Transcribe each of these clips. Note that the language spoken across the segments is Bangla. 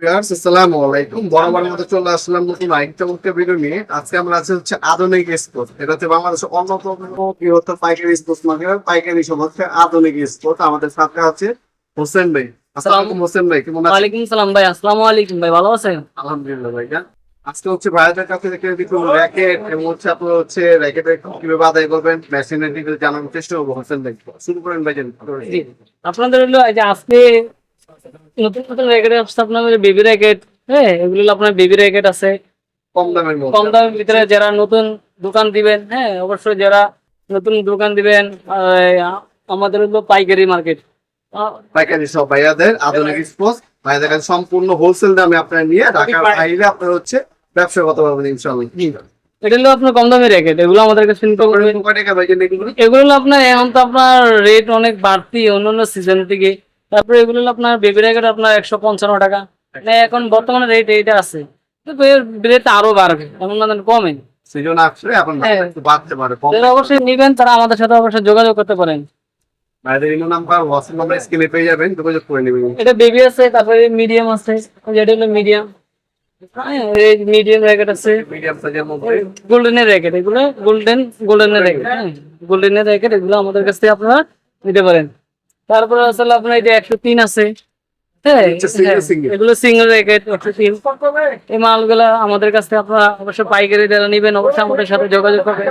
আসসালামু আলাইকুম। বরাবর মতো চলে আসলাম নতুন আরেকটা ভিডিও নিয়ে। আজকে আমরা আছি হচ্ছে আধুনিক স্পোর্ট। এটা হচ্ছে বাংলাদেশের অন্যতম বৃহত্তম পাইকারি স্পোর্টস মার্কেট, পাইকারি সমস্যা আধুনিক স্পোর্ট। আমাদের সাথে আছে হোসেন ভাই। আসসালামু আলাইকুম হোসেন ভাই, কেমন আছেন? ওয়ালাইকুম সালাম ভাই। আসসালামু আলাইকুম ভাই, ভালো আছেন? আলহামদুলিল্লাহ ভাইয়া। আজকে হচ্ছে ভাইয়াদের কাছে থেকে কিছু র্যাকেট এবং হচ্ছে আপনার হচ্ছে র্যাকেটের কিভাবে আদায় করবেন মেশিনের ডিটেইলস জানানোর চেষ্টা করবো। হোসেন ভাই শুরু করেন ভাই। জি, আপনাদের হলো এই যে আজকে নতুন নতুন র্যাকেট আসছে, আপনাদের বেবি র্যাকেট। হ্যাঁ, এগুলো হলো আপনার বেবি র্যাকেট আছে কম দামের মধ্যে, কম দামের ভিতরে। যারা নতুন দোকান দিবেন, হ্যাঁ অবশ্যই যারা নতুন দোকান দিবেন, আমাদের হলো পাইকারি মার্কেট, পাইকারি সব ভাইয়াদের আধুনিক স্পোর্টস। ভাইয়াদের কাছে সম্পূর্ণ হোলসেল দামে আপনারা নিয়ে ঢাকার বাইরে আপনার হচ্ছে ব্যবসা করতে পারবেন ইনশাআল্লাহ। এটা হলো আপনার কম দামের র্যাকেট। এগুলো আমাদের কাছে নিতে পারবেন। কয় টাকা ভাই এগুলো? এগুলো হলো আপনার এখন তো আপনার রেট অনেক বাড়তি অন্যান্য সিজন থেকে। তারপরে এগুলো হলো আপনার বেবি র্যাকেট আপনার 155 টাকা। মানে এখন বর্তমানে রেট এইটা আছে, কিন্তু এর রেট আরো বাড়বে, এমন না কমে। সিজন আসলে এখন হ্যাঁ। একটু বাড়তে পারে। যারা অবশ্যই নিবেন তারা আমাদের সাথে অবশ্যই যোগাযোগ করতে পারেন। ভাইয়াদের ইনো নাম্বার হোয়াটসঅ্যাপ নাম্বার স্ক্রিনে পেয়ে যাবেন, যোগাযোগ করে নেবেন। এটা বেবি আছে, তারপরে মিডিয়াম আছে, যেটা হলো মিডিয়াম। হ্যাঁ, এই মিডিয়াম র্যাকেট আছে, মিডিয়াম সাইজের মধ্যে গোল্ডেনের র্যাকেট। এগুলো গোল্ডেনের র্যাকেট। হ্যাঁ, গোল্ডেনের র্যাকেট এগুলো আমাদের কাছ থেকে আপনারা নিতে পারেন। তারপরে আসলে আপনার এই যে 103 আছে। হ্যাঁ, এগুলো সিঙ্গেল র্যাকেট 103। এই মালগুলো আমাদের কাছ থেকে আপনারা অবশ্যই পাইকারি যারা নিবেন অবশ্যই আমাদের সাথে যোগাযোগ করবেন।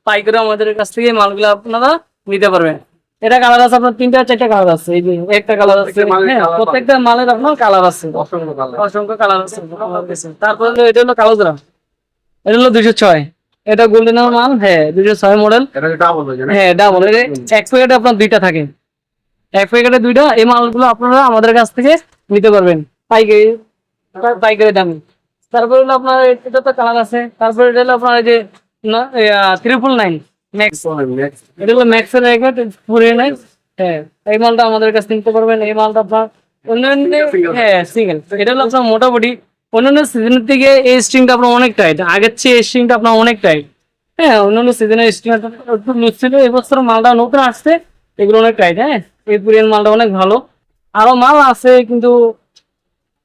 পাইকারি আমাদের কাছ থেকে এই মালগুলো আপনারা নিতে পারবেন। এটা কালার আছে আপনার 3-4টা কালার আছে। এই যে একটা কালার আছে, হ্যাঁ প্রত্যেকটা মালের আপনার কালার আছে, অসংখ্য কালার আছে আমার কাছে। তারপরে এটা হলো কালো গ্রাম, এটা হলো 206। এটা গোল্ডেনের মাল। হ্যাঁ, 206 মডেল। এটা ডাবল হয়ে যাবে। হ্যাঁ ডাবল। এক প্যাকেটে আপনার দুইটা থাকে, এক প্যাকেটে দুইটা। এই মালগুলো আপনারা আমাদের কাছ থেকে নিতে পারবেন পাইকারি দামে। তারপরে হলো আপনার এটা তো কালার আছে। তারপরে এটা হলো আপনার এই যে 999 ম্যাক্স। এটা হলো ম্যাক্সের র্যাকেট 499। হ্যাঁ, এই মালটা আমাদের কাছ থেকে নিতে পারবেন। এই মালটা আপনার অন্যান্য, হ্যাঁ সিঙ্গেল। এটা হলো আপনার মোটামুটি অন্যান্য সিজনের থেকে এই স্ট্রিংটা আপনার অনেক টাইট, আগের চেয়ে এই স্ট্রিংটা আপনার অনেক টাইট। হ্যাঁ, অন্যান্য সিজনের স্ট্রিংটা একটু লুজ ছিল, এবছর মালটা নতুন আসছে, এগুলো অনেক টাইট। হ্যাঁ, এই পুরিয়ান মালটা অনেক ভালো। আরো মাল আছে কিন্তু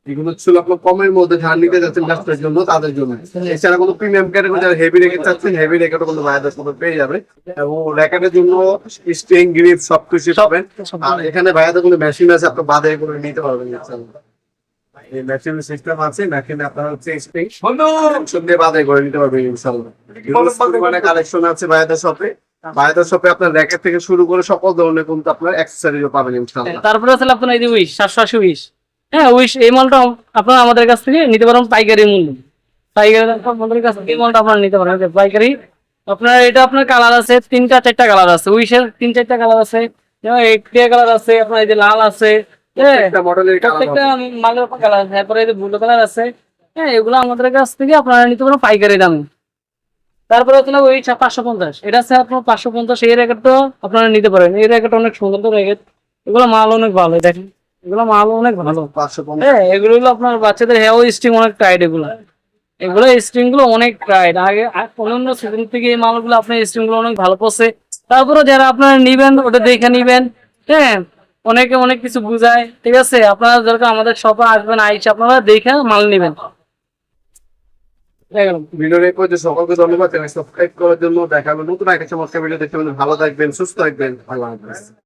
এগুলো ছিল আপনার কমের মধ্যে ধার নিতে যাচ্ছেন ব্যবসার জন্য, তাদের জন্য। এছাড়া কোনো প্রিমিয়াম ক্যাটাগরি যারা হেভি র্যাকেট চাচ্ছেন, হেভি র্যাকেটও কিন্তু ভাইয়াদের সাথে পেয়ে যাবে। এবং র্যাকেটের জন্য স্ট্রিং গ্রিপ সবকিছু পাবেন। আর এখানে ভাইয়াদের কোনো মেশিন আছে, আপনি বাদে করে নিতে পারবেন ইনশাআল্লাহ। এই মেশিনের সিস্টেম আছে, মেশিনে আপনার হচ্ছে স্প্রিং দিয়ে বাদে করে নিতে পারবেন ইনশাআল্লাহ। মানে কালেকশন আছে ভাইয়াদের শপে। ভাইয়াদের শপে আপনার র্যাকেট থেকে শুরু করে সকল ধরনের কিন্তু আপনার অ্যাক্সেসরিজও পাবেন ইনশাআল্লাহ। তারপরে আছে আপনার এই যে উইশ 780 উইশ। হ্যাঁ, উইশ এই মালটা আপনারা আমাদের কাছ থেকে নিতে পারেন পাইকারি মূল্য। পাইকারি আমাদের কাছ থেকে এই মালটা আপনারা নিতে পারেন পাইকারি। আপনার এটা আপনার কালার আছে 3-4টা কালার আছে, উইশের 3-4টা কালার আছে, যেমন একটা কালার আছে, আপনার এই যে লাল আছে, একটা মডেলের প্রত্যেকটা মালের কালার আছে। তারপরে এই যে ব্লু কালার আছে। হ্যাঁ, এগুলো আমাদের কাছ থেকে আপনারা নিতে পারেন পাইকারি দামে। তারপরে হচ্ছে ওই 550, এটা আছে আপনার 550। এই র্যাকেট তো আপনারা নিতে পারেন। এই র্যাকেট অনেক সুন্দর র্যাকেট, এগুলো মাল অনেক ভালো। দেখেন এগুলো মাল অনেক ভালো। 550। হ্যাঁ, এগুলো হলো আপনার বাচ্চাদের হেয়ার স্ট্রিং অনেক টাইট। এগুলো স্ট্রিং গুলো অনেক টাইট। আগে অন্যান্য সিজন থেকে এই মালগুলো আপনার স্ট্রিং গুলো অনেক ভালো পড়ছে। তারপরে যারা আপনারা নিবেন ওটা দেখে নিবেন। হ্যাঁ, অনেকে অনেক কিছু বুঝায়, ঠিক আছে। আপনারা দরকার আমাদের শপে আসবেন, আইসা আপনারা দেখে মাল নিবেন। ভিডিও রেকর্ড করতে সকলকে ধন্যবাদ। সাবস্ক্রাইব করার জন্য। দেখা হবে নতুন একটা চমৎকার ভিডিও দেখতে। ভালো থাকবেন, সুস্থ থাকবেন। আল্লাহ হাফেজ।